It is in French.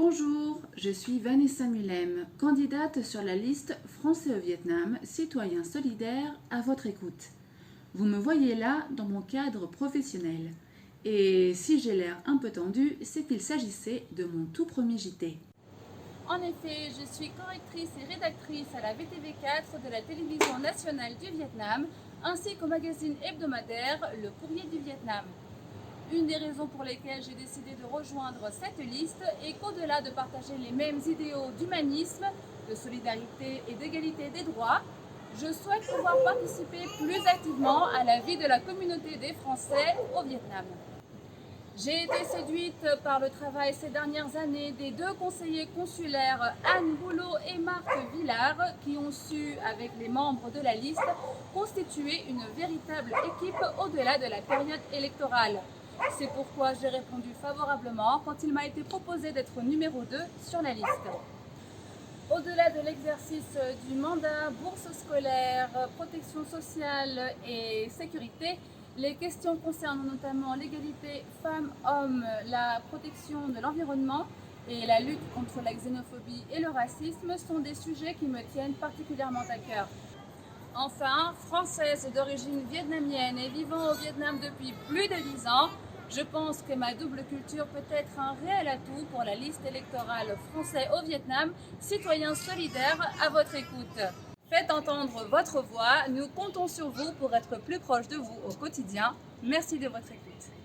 Bonjour, je suis Vanessa Mulem, candidate sur la liste Français au Vietnam, citoyens solidaires à votre écoute. Vous me voyez là dans mon cadre professionnel. Et si j'ai l'air un peu tendu, c'est qu'il s'agissait de mon tout premier JT. En effet, je suis correctrice et rédactrice à la VTV4 de la télévision nationale du Vietnam, ainsi qu'au magazine hebdomadaire Le Courrier du Vietnam. Une des raisons pour lesquelles j'ai décidé de rejoindre cette liste est qu'au-delà de partager les mêmes idéaux d'humanisme, de solidarité et d'égalité des droits, je souhaite pouvoir participer plus activement à la vie de la communauté des Français au Vietnam. J'ai été séduite par le travail ces dernières années des deux conseillers consulaires Anne Boulot et Marc Villard qui ont su, avec les membres de la liste, constituer une véritable équipe au-delà de la période électorale. C'est pourquoi j'ai répondu favorablement quand il m'a été proposé d'être numéro 2 sur la liste. Au-delà de l'exercice du mandat, bourse scolaire, protection sociale et sécurité, les questions concernent notamment l'égalité femmes-hommes, la protection de l'environnement et la lutte contre la xénophobie et le racisme sont des sujets qui me tiennent particulièrement à cœur. Enfin, française d'origine vietnamienne et vivant au Vietnam depuis plus de 10 ans, je pense que ma double culture peut être un réel atout pour la liste électorale Français au Vietnam, citoyens solidaires à votre écoute. Faites entendre votre voix, nous comptons sur vous pour être plus proche de vous au quotidien. Merci de votre écoute.